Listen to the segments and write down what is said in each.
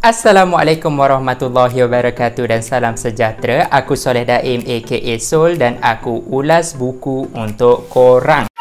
Assalamualaikum warahmatullahi wabarakatuh dan salam sejahtera. Aku Soleh Daim aka Sol dan aku ulas buku untuk korang.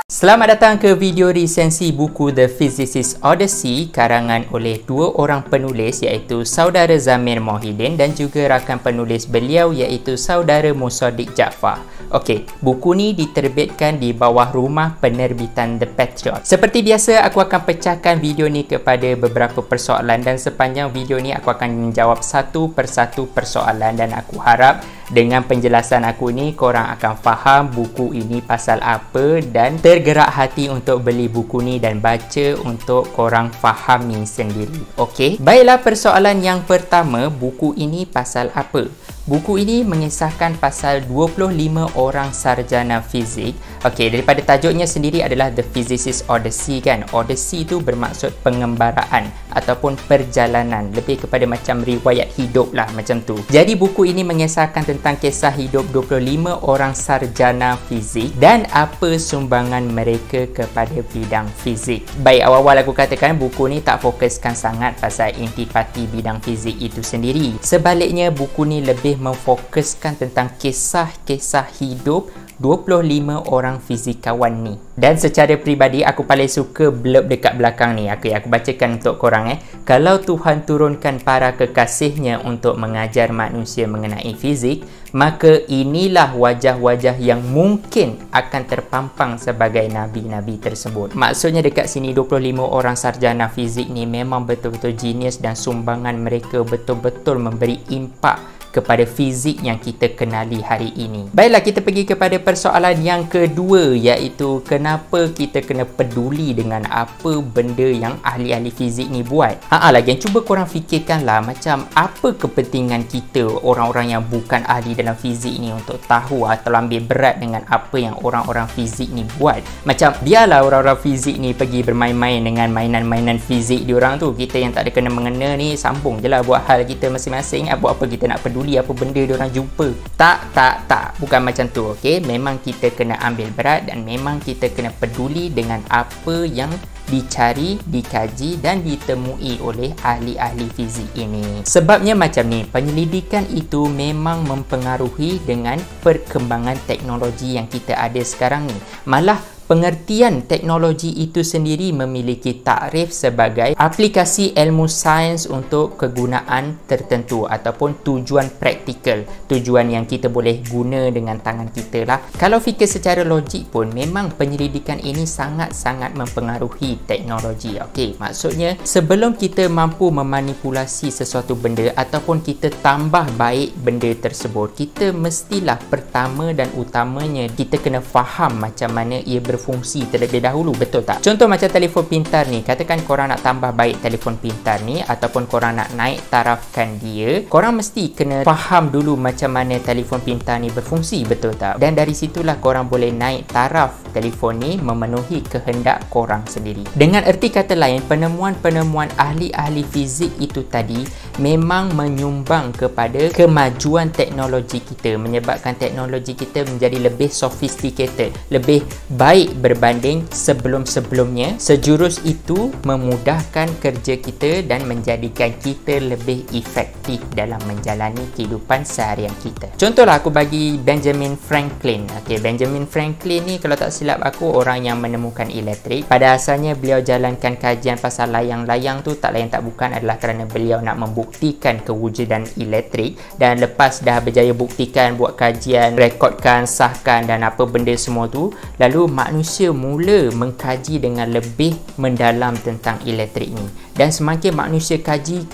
Selamat datang ke video resensi buku The Physicist Odyssey karangan oleh dua orang penulis iaitu saudara Zamir Mohidin dan juga rakan penulis beliau iaitu saudara Musaddiq Jaafar. Okey, buku ni diterbitkan di bawah rumah penerbitan The Patriot. Seperti biasa, aku akan pecahkan video ni kepada beberapa persoalan dan sepanjang video ni aku akan menjawab satu persatu persoalan dan aku harap dengan penjelasan aku ni korang akan faham buku ini pasal apa dan tergerak hati untuk beli buku ni dan baca untuk korang fahami sendiri. Okey, baiklah persoalan yang pertama, buku ini pasal apa? Buku ini mengisahkan pasal 25 orang sarjana fizik. Okey, daripada tajuknya sendiri adalah The Physicist Odyssey kan. Odyssey tu bermaksud pengembaraan ataupun perjalanan, lebih kepada macam riwayat hidup lah macam tu. Jadi buku ini mengisahkan tentang kisah hidup 25 orang sarjana fizik dan apa sumbangan mereka kepada bidang fizik. Baik, awal-awal aku katakan buku ni tak fokuskan sangat pasal intipati bidang fizik itu sendiri. Sebaliknya buku ni lebih memfokuskan tentang kisah-kisah hidup 25 orang fizikawan ni. Dan secara peribadi aku paling suka blurb dekat belakang ni. Aku bacakan untuk korang Kalau Tuhan turunkan para kekasihnya untuk mengajar manusia mengenai fizik, maka inilah wajah-wajah yang mungkin akan terpampang sebagai nabi-nabi tersebut. Maksudnya dekat sini 25 orang sarjana fizik ni memang betul-betul genius dan sumbangan mereka betul-betul memberi impak kepada fizik yang kita kenali hari ini. Baiklah, kita pergi kepada persoalan yang kedua iaitu kenapa kita kena peduli dengan apa benda yang ahli-ahli fizik ni buat. Lagi cuba korang fikirkanlah macam apa kepentingan kita orang-orang yang bukan ahli dalam fizik ni untuk tahu atau ambil berat dengan apa yang orang-orang fizik ni buat. Macam biarlah orang-orang fizik ni pergi bermain-main dengan mainan-mainan fizik diorang tu. Kita yang tak ada kena mengena ni sambung je lah buat hal kita masing-masing. Buat apa kita nak peduli apa benda diorang jumpa. Tak, bukan macam tu. Okey, memang kita kena ambil berat dan memang kita kena peduli dengan apa yang dicari, dikaji dan ditemui oleh ahli-ahli fizik ini. Sebabnya macam ni, penyelidikan itu memang mempengaruhi dengan perkembangan teknologi yang kita ada sekarang ni. Malah pengertian teknologi itu sendiri memiliki takrif sebagai aplikasi ilmu sains untuk kegunaan tertentu ataupun tujuan praktikal, tujuan yang kita boleh guna dengan tangan kita lah. Kalau fikir secara logik pun memang penyelidikan ini sangat-sangat mempengaruhi teknologi. Okey, maksudnya sebelum kita mampu memanipulasi sesuatu benda ataupun kita tambah baik benda tersebut, kita mestilah pertama dan utamanya kita kena faham macam mana ia berfungsi terlebih dahulu, betul tak? Contoh macam telefon pintar ni, katakan korang nak tambah baik telefon pintar ni ataupun korang nak naik tarafkan dia, korang mesti kena faham dulu macam mana telefon pintar ni berfungsi, betul tak? Dan dari situlah korang boleh naik taraf telefon ni memenuhi kehendak korang sendiri. Dengan erti kata lain, penemuan-penemuan ahli-ahli fizik itu tadi memang menyumbang kepada kemajuan teknologi kita, menyebabkan teknologi kita menjadi lebih sophisticated, lebih baik berbanding sebelum-sebelumnya. Sejurus itu memudahkan kerja kita dan menjadikan kita lebih efektif dalam menjalani kehidupan seharian kita. Contohlah aku bagi Benjamin Franklin. Okey, Benjamin Franklin ni kalau tak silap aku orang yang menemukan elektrik. Pada asalnya beliau jalankan kajian pasal layang-layang tu tak lain tak bukan adalah kerana beliau nak membuktikan kewujudan elektrik, dan lepas dah berjaya buktikan, buat kajian, rekodkan, sahkan dan apa benda semua tu, lalu manusia mula mengkaji dengan lebih mendalam tentang elektrik ni. Dan semakin manusia kaji,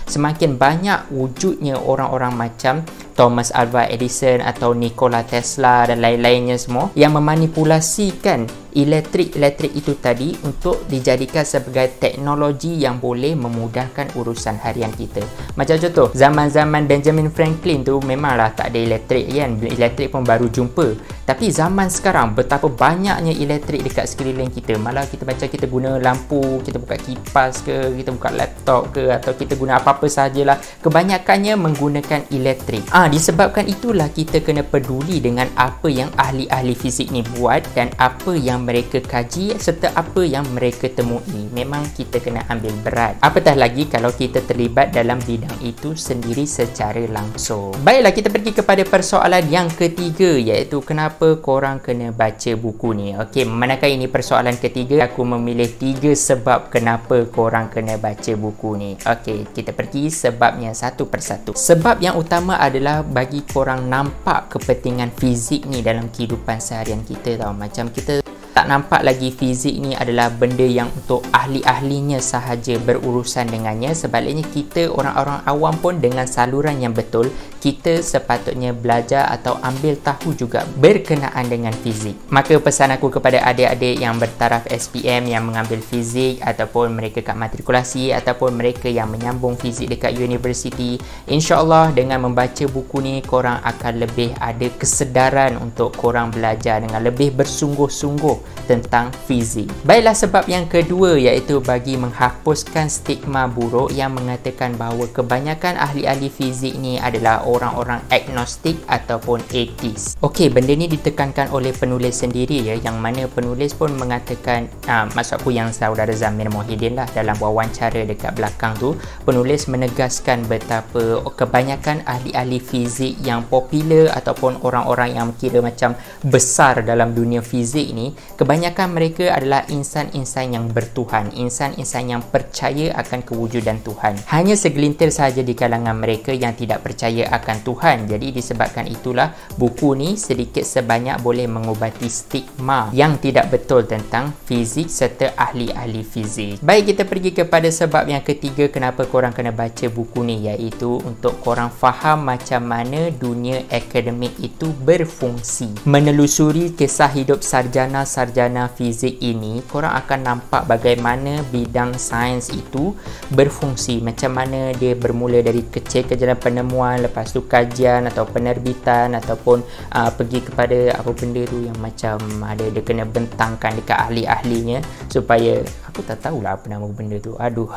semakin banyak wujudnya orang-orang macam Thomas Alva Edison atau Nikola Tesla dan lain-lainnya semua yang memanipulasikan elektrik itu tadi untuk dijadikan sebagai teknologi yang boleh memudahkan urusan harian kita. Macam contoh, zaman-zaman Benjamin Franklin tu memanglah tak ada elektrik kan, elektrik pun baru jumpa. Tapi zaman sekarang betapa banyaknya elektrik dekat sekeliling kita. Malah kita macam kita guna lampu, kita buka kipas ke, kita buka laptop ke, atau kita guna apa-apa sahajalah, kebanyakannya menggunakan elektrik. Disebabkan itulah kita kena peduli dengan apa yang ahli-ahli fizik ni buat dan apa yang mereka kaji serta apa yang mereka temui. Memang kita kena ambil berat. Apatah lagi kalau kita terlibat dalam bidang itu sendiri secara langsung. Baiklah, kita pergi kepada persoalan yang ketiga, iaitu kenapa korang kena baca buku ni. Okey, manakala ini persoalan ketiga, aku memilih 3 sebab kenapa korang kena baca buku ni. Okey, kita pergi sebabnya satu persatu. Sebab yang utama adalah bagi korang nampak kepentingan fizik ni dalam kehidupan seharian kita tau. Macam kita tak nampak lagi fizik ni adalah benda yang untuk ahli-ahlinya sahaja berurusan dengannya. Sebaliknya kita orang-orang awam pun dengan saluran yang betul, kita sepatutnya belajar atau ambil tahu juga berkenaan dengan fizik. Maka pesan aku kepada adik-adik yang bertaraf SPM yang mengambil fizik ataupun mereka kat matrikulasi ataupun mereka yang menyambung fizik dekat universiti, insya-Allah dengan membaca buku ni korang akan lebih ada kesedaran untuk korang belajar dengan lebih bersungguh-sungguh tentang fizik. Baiklah, sebab yang kedua iaitu bagi menghapuskan stigma buruk yang mengatakan bahawa kebanyakan ahli-ahli fizik ni adalah orang-orang agnostik ataupun atheist. Okey, benda ni ditekankan oleh penulis sendiri ya, yang mana penulis pun mengatakan, maksud aku yang saudara Zamir Mohidin lah, dalam wawancara dekat belakang tu, penulis menegaskan betapa kebanyakan ahli-ahli fizik yang popular ataupun orang-orang yang kira macam besar dalam dunia fizik ni, kebanyakan mereka adalah insan-insan yang bertuhan, insan-insan yang percaya akan kewujudan Tuhan. Hanya segelintir sahaja di kalangan mereka yang tidak percaya akan Tuhan. Jadi disebabkan itulah buku ni sedikit sebanyak boleh mengubati stigma yang tidak betul tentang fizik serta ahli-ahli fizik. Baik, kita pergi kepada sebab yang ketiga kenapa korang kena baca buku ni, iaitu untuk korang faham macam mana dunia akademik itu berfungsi. Menelusuri kisah hidup sarjana-sarjana fizik ini, korang akan nampak bagaimana bidang sains itu berfungsi, macam mana dia bermula dari kecil ke jalan penemuan, lepas tu kajian atau penerbitan ataupun pergi kepada apa benda tu yang macam ada dia kena bentangkan dekat ahli-ahlinya supaya aku tak tahulah apa nama benda tu. Aduh,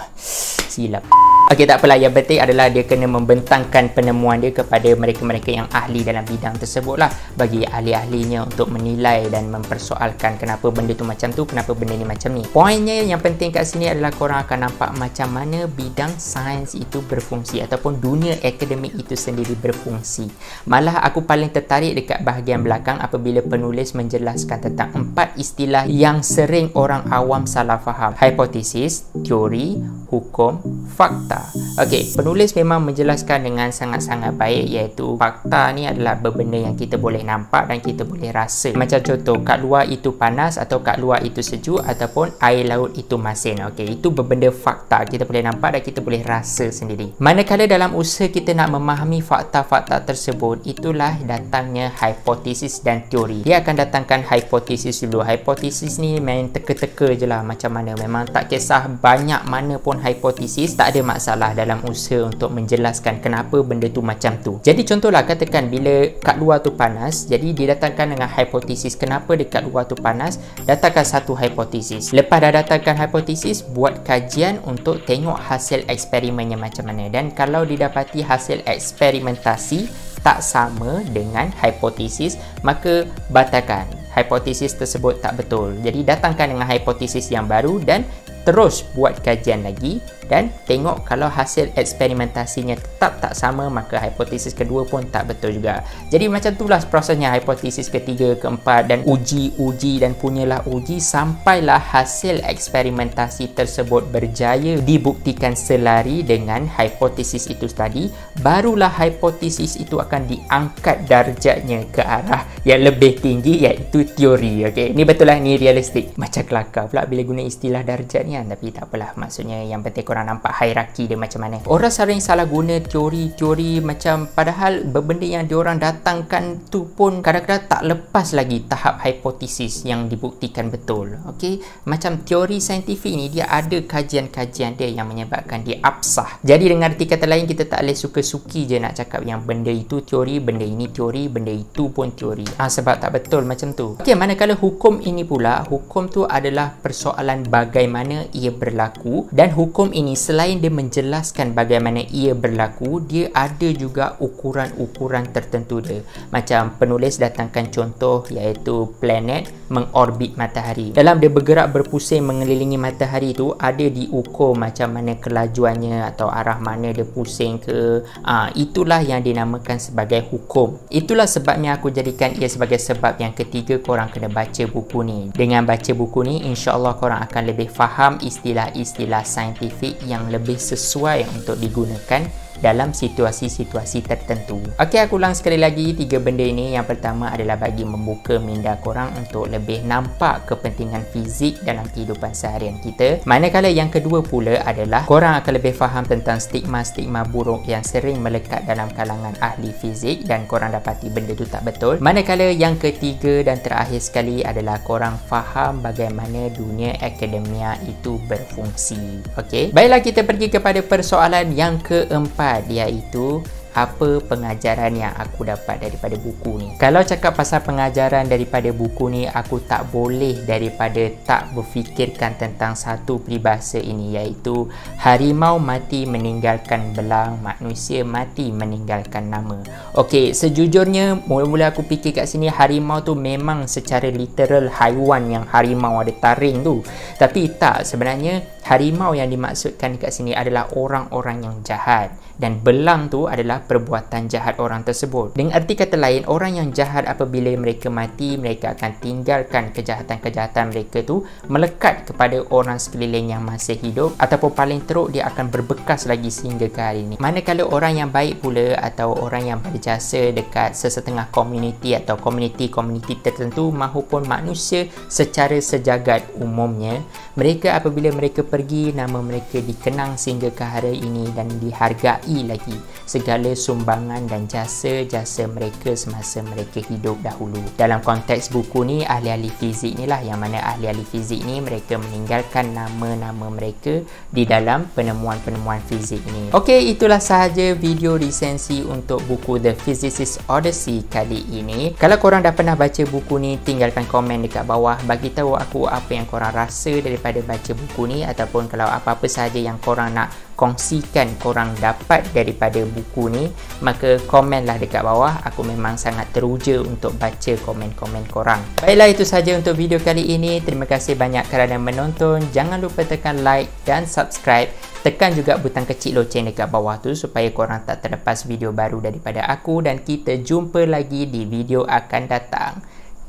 silap. Okey, tak apalah. Yang penting adalah dia kena membentangkan penemuan dia kepada mereka-mereka yang ahli dalam bidang tersebut lah, bagi ahli-ahlinya untuk menilai dan mempersoalkan kenapa benda tu macam tu, kenapa benda ni macam ni. Poinnya yang penting kat sini adalah korang akan nampak macam mana bidang sains itu berfungsi ataupun dunia akademik itu sendiri berfungsi. Malah aku paling tertarik dekat bahagian belakang apabila penulis menjelaskan tentang 4 istilah yang sering orang awam salah faham: hipotesis, teori, hukum, fakta. Okey, penulis memang menjelaskan dengan sangat-sangat baik, iaitu fakta ni adalah benda yang kita boleh nampak dan kita boleh rasa. Macam contoh, kat luar itu panas atau kat luar itu sejuk ataupun air laut itu masin. Okey, itu benda fakta, kita boleh nampak dan kita boleh rasa sendiri. Manakala dalam usaha kita nak memahami fakta-fakta tersebut, itulah datangnya hipotesis dan teori. Dia akan datangkan hipotesis dulu. Hipotesis ni main teka-teka je lah macam mana. Memang tak kisah banyak mana pun hipotesis, tak ada masalah dalam usaha untuk menjelaskan kenapa benda tu macam tu. Jadi contohlah, katakan bila kat luar tu panas, jadi didatangkan dengan hipotesis kenapa dekat luar tu panas, datangkan satu hipotesis. Lepas dah datangkan hipotesis, buat kajian untuk tengok hasil eksperimennya macam mana, dan kalau didapati hasil eksperimentasi tak sama dengan hipotesis, maka batalkan. Hipotesis tersebut tak betul. Jadi datangkan dengan hipotesis yang baru dan terus buat kajian lagi dan tengok kalau hasil eksperimentasinya tetap tak sama, maka hipotesis kedua pun tak betul juga. Jadi macam itulah prosesnya, hipotesis ketiga, keempat, dan uji dan punyalah uji sampailah hasil eksperimentasi tersebut berjaya dibuktikan selari dengan hipotesis itu tadi, barulah hipotesis itu akan diangkat darjatnya ke arah yang lebih tinggi, iaitu teori. Okey, ni betul lah, ni realistik. Macam kelakar pula bila guna istilah darjat ni kan, tapi tak apalah, maksudnya yang penting korang nampak hierarki dia macam mana. Orang sering salah guna teori macam, padahal benda yang diorang datangkan tu pun kadang-kadang tak lepas lagi tahap hipotesis yang dibuktikan betul. Okey, macam teori saintifik ni dia ada kajian-kajian dia yang menyebabkan dia absah. Jadi dengan arti kata lain, kita tak boleh suka-suki je nak cakap yang benda itu teori, benda ini teori, benda itu pun teori. Sebab tak betul macam tu. Okey, manakala hukum ini pula, hukum tu adalah persoalan bagaimana ia berlaku, dan hukum ini ini selain dia menjelaskan bagaimana ia berlaku, dia ada juga ukuran-ukuran tertentu dia. Macam penulis datangkan contoh iaitu planet mengorbit matahari. Dalam dia bergerak berpusing mengelilingi matahari tu, ada diukur macam mana kelajuannya atau arah mana dia pusing ke. Itulah yang dinamakan sebagai hukum. Itulah sebabnya aku jadikan ia sebagai sebab yang ketiga korang kena baca buku ni. Dengan baca buku ni, insya-Allah korang akan lebih faham istilah-istilah saintifik yang lebih sesuai untuk digunakan dalam situasi-situasi tertentu. Okey, aku ulang sekali lagi 3 benda ini. Yang pertama adalah bagi membuka minda korang untuk lebih nampak kepentingan fizik dalam kehidupan seharian kita. Manakala yang kedua pula adalah korang akan lebih faham tentang stigma-stigma buruk yang sering melekat dalam kalangan ahli fizik dan korang dapati benda tu tak betul. Manakala yang ketiga dan terakhir sekali adalah korang faham bagaimana dunia akademia itu berfungsi. Okey, baiklah kita pergi kepada persoalan yang keempat, iaitu apa pengajaran yang aku dapat daripada buku ni. Kalau cakap pasal pengajaran daripada buku ni, aku tak boleh daripada tak berfikirkan tentang satu peribahasa ini, iaitu harimau mati meninggalkan belang, manusia mati meninggalkan nama. Okey, sejujurnya mula-mula aku fikir kat sini harimau tu memang secara literal haiwan yang harimau ada taring tu. Tapi tak, sebenarnya harimau yang dimaksudkan kat sini adalah orang-orang yang jahat, dan belang tu adalah perbuatan jahat orang tersebut. Dengan erti kata lain, orang yang jahat apabila mereka mati, mereka akan tinggalkan kejahatan-kejahatan mereka tu melekat kepada orang sekeliling yang masih hidup, ataupun paling teruk dia akan berbekas lagi sehingga ke hari ini. Manakala orang yang baik pula atau orang yang berjasa dekat sesetengah komuniti atau komuniti-komuniti tertentu mahupun manusia secara sejagat umumnya, mereka apabila mereka pergi, nama mereka dikenang sehingga ke hari ini dan dihargai lagi segala sumbangan dan jasa-jasa mereka semasa mereka hidup dahulu. Dalam konteks buku ni, ahli-ahli fizik ni lah, yang mana ahli-ahli fizik ni mereka meninggalkan nama-nama mereka di dalam penemuan-penemuan fizik ni. Okey, itulah sahaja video resensi untuk buku The Physicist's Odyssey kali ini. Kalau korang dah pernah baca buku ni, tinggalkan komen dekat bawah, bagi tahu aku apa yang korang rasa daripada baca buku ni, ataupun kalau apa-apa sahaja yang korang nak kongsikan korang dapat daripada buku ni, maka komenlah dekat bawah. Aku memang sangat teruja untuk baca komen-komen korang. Baiklah, itu sahaja untuk video kali ini. Terima kasih banyak kerana menonton. Jangan lupa tekan like dan subscribe. Tekan juga butang kecil loceng dekat bawah tu supaya korang tak terlepas video baru daripada aku, dan kita jumpa lagi di video akan datang.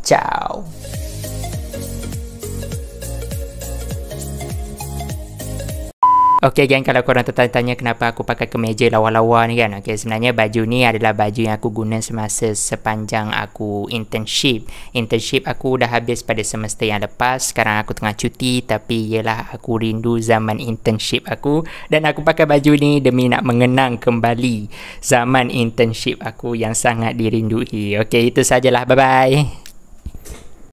Ciao. Okey gang, kalau korang tertanya kenapa aku pakai kemeja lawa-lawa ni kan. Okey, sebenarnya baju ni adalah baju yang aku guna semasa sepanjang aku internship. Internship aku dah habis pada semester yang lepas. Sekarang aku tengah cuti, tapi yelah aku rindu zaman internship aku, dan aku pakai baju ni demi nak mengenang kembali zaman internship aku yang sangat dirindui. Okey, itu sajalah. Bye-bye.